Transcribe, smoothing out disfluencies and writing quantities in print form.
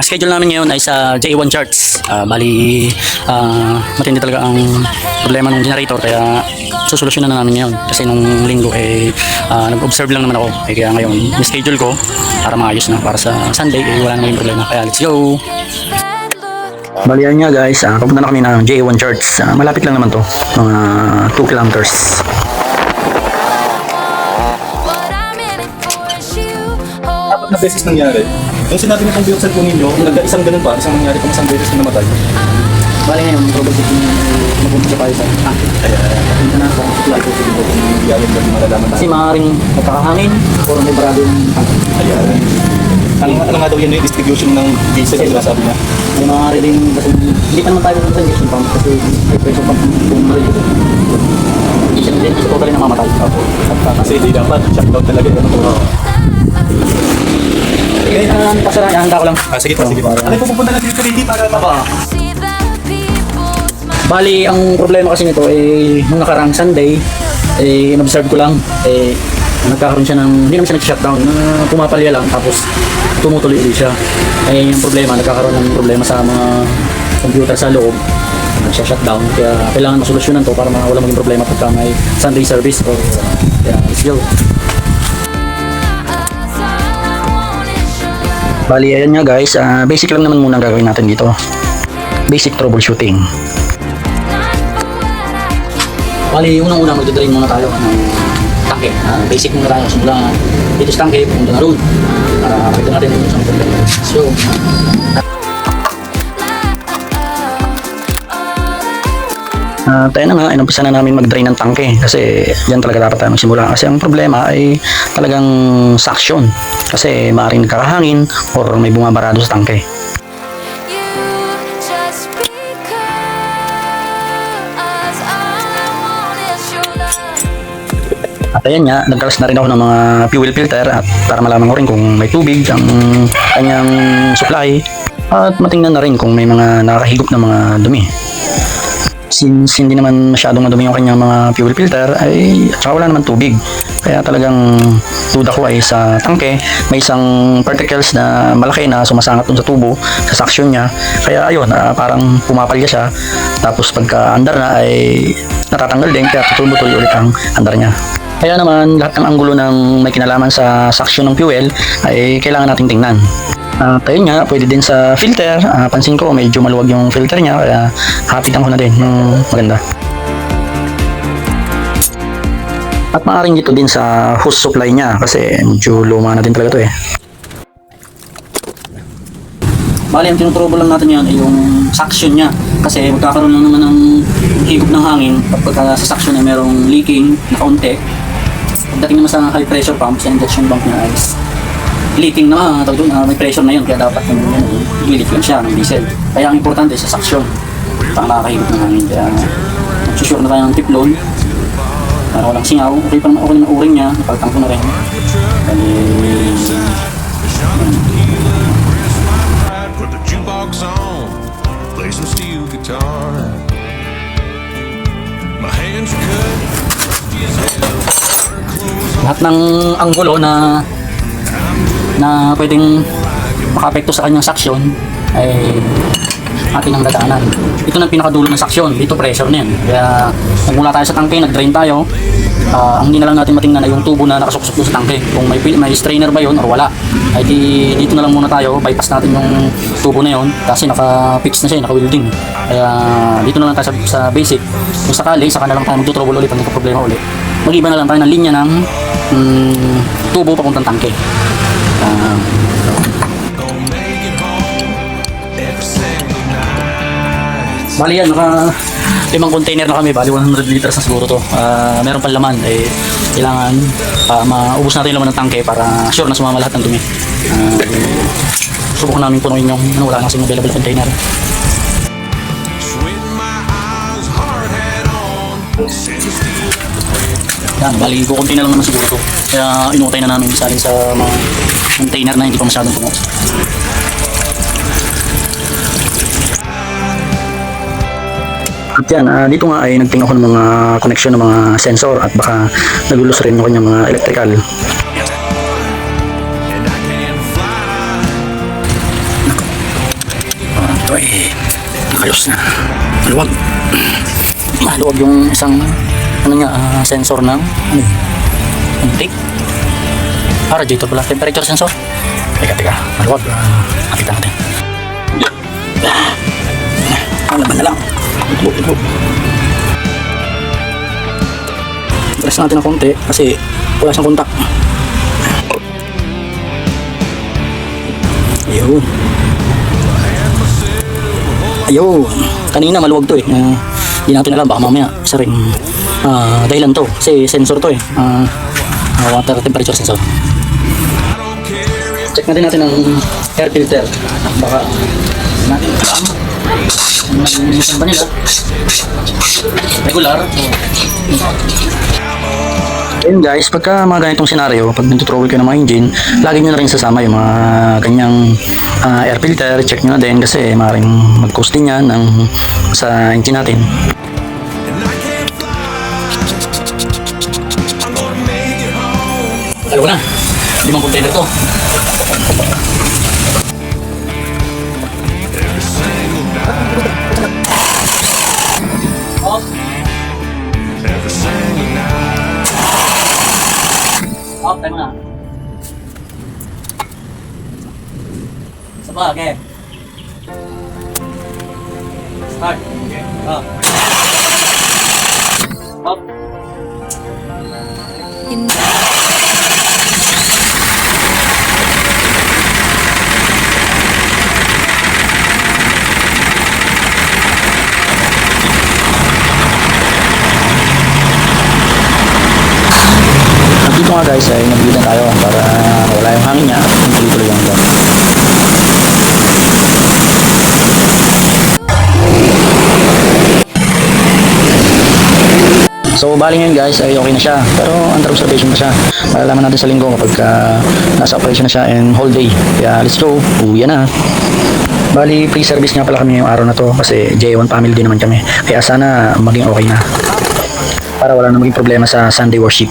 Schedule namin ngayon ay sa J1 charts. Matindi talaga ang problema ng generator kaya susolusyonan na namin ngayon. Kasi nung linggo nag-observe lang naman ako. Kaya ngayon, schedule ko para maayos na. Para sa Sunday, wala na maging problema. Kaya let's go! Balian nga guys, papunta na kami ng J1 charts. Malapit lang naman to, mga 2 kilometers. Apat na beses nangyari. Yung sinabi na kong biyot sa ninyo, nagka-isang ganun pa, isang nangyari kung isang beses na namatay. Bali ngayon, troubleshooting mapunta sa tayo sa Kaya, punta na ako. Supply ko siguro kung iyalong ba malalaman kasi tayo. maaaring magkakahangin o may barado yung Kaya, ano nga daw yan yung distribution ng diesel, diba sabi niya? may maaari din kasi hindi pa naman tayo sa injection pump kasi may pressure pump kung marinig. Hindi siya din, ito pa rin namamatay. Kasi hindi dapat, shutdown talaga yun. Kaya pasara, handa ko lang. Sige po, sige po. Ano po pupunta natin dito ready para Bali, ang problema kasi nito nung nakarang Sunday, in-observe ko lang, nagkakaroon siya ng, hindi naman siya nag-shutdown, pumapalya lang, tapos tumutuloy ulit siya. Yung problema, nagkakaroon ng problema sa mga computer sa loob, nagsha-shutdown, kaya kailangan masolusyonan to para wala maging problema pagka may Sunday service. Kaya, let's go. Bali, ayan nga guys, basic lang naman muna ang gagawin natin dito. Basic troubleshooting. Bali, unang-una magdadrain muna tayo ng tangke. Basic muna tayo. Simula dito sa tangke, punta na roon. Para makita natin kung saan problema. So, tayo na nga, inumpisa na namin mag-drain ng tangke kasi yan talaga dapat tayo magsimula kasi ang problema ay talagang suction kasi maaaring nagkakahangin or may bumabarado sa tangke. At ayan nga, nagkalas na rin ako ng mga fuel filter at para malaman ko rin kung may tubig ang kanyang supply at matingnan na rin kung may mga nakakahigop na mga dumi. Since hindi naman masyadong madumi yung kanyang mga fuel filter ay at saka wala naman tubig, kaya talagang duda ko ay sa tangke may isang particles na malaki na sumasangat dun sa tubo sa suction niya, kaya ayun, parang pumapalya siya, tapos pagka andar na ay natatanggal din kaya tutuloy ulit ang andar niya. Kaya naman lahat ng anggulo ng may kinalaman sa suction ng fuel ay kailangan nating tingnan. Ayun nga, pwede din sa filter. Pansin ko medyo maluwag yung filter niya kaya hapitan ko na din yung maganda. At maaaring dito din sa hose supply niya kasi medyo luma na din talaga to eh. Bali, ang tinutrouble lang natin yan ay yung suction niya kasi magkakaroon lang naman ng higop ng hangin kapag sa suction ay merong leaking na kaunti. Pagdating naman sa high pressure pump, sa injection pump niya ay leaking na may pressure na yun kaya dapat i-leak lang siya ng diesel. Kaya ang importante sa suction para makakahigop ng hangin. Kaya susure na tayo ng tiplon para walang singaw. Okay naman ang uring niya, napagtang ko na rin. Put the jukebox on, play some steel guitar. My hands are cut. Lahat ng anggulo na pwedeng makaapekto sa kanyang suction ay atin ang dadaanan. Ito na pinakadulo ng suction, dito pressure na yan. Kaya nagmula tayo sa tangke, nag-drain tayo, ang hindi na lang natin matingnan ay yung tubo na nakasuksok doon sa tangke. Kung may strainer ba yun or wala, ay dito na lang muna tayo, bypass natin yung tubo na yun kasi naka-fix na siya, naka-welding. Kaya dito na lang tayo sa basic. Kung sakali, saka na lang tayo magtutrouble ulit pag nagka-problema ulit. Mag-iba na lang tayo ng linya ng tubo papuntang tangke. Bali yan, naka 5 container na kami, bali 100 liters na siguro to. Meron pang laman, kailangan maubos natin yung laman ng tangke para sure na sumama lahat ng dumi. Subukan namin punuin yung wala nang available container. Yan, bali kukunti na lang naman siguro to. Kaya inutay na namin isalin sa mga container na hindi pa masyadong puno. At yan, dito nga ay nagtingnan ko ng mga connection ng mga sensor at baka nagulus rin ng kanyang mga electrical. ito ay nakalos na. Maluwag. Maluwag yung isang sensor ng intake. Radiator pala, temperature sensor. Teka, maluwag. Nakita natin. Laban na lang. Ito. Press natin ng konti kasi wala siyang kontak. Ayun. Kanina maluwag to eh. Hindi natin alam, baka mamaya isa rin dahilan to kasi sensor to eh. Water temperature sensor. Check natin ang air filter. Baka natin ba nila? Regular. Ayun guys, pagka mga ganitong senaryo, pag nagtutrowel kayo ng mga engine, lagi nyo na rin sasama yung mga ganyang air filter. Check nyo na din kasi maaaring mag-cause din yan sa engine natin. Alam ko na, 5 container to. Tayo na. Saba, okay. Start. Okay. Up. Dito nga guys ay naglitan tayo para wala yung hangin niya at tuloy-tuloy yung hanggang. So bali ngayon guys ay okay na siya pero under observation pa siya. Malalaman natin sa linggo kapag nasa operation na siya and whole day. Kaya let's go, uwi na. Bali pre-service nga pala kami yung araw na to kasi J1 family din naman kami. Kaya sana maging okay na para wala na maging problema sa Sunday worship.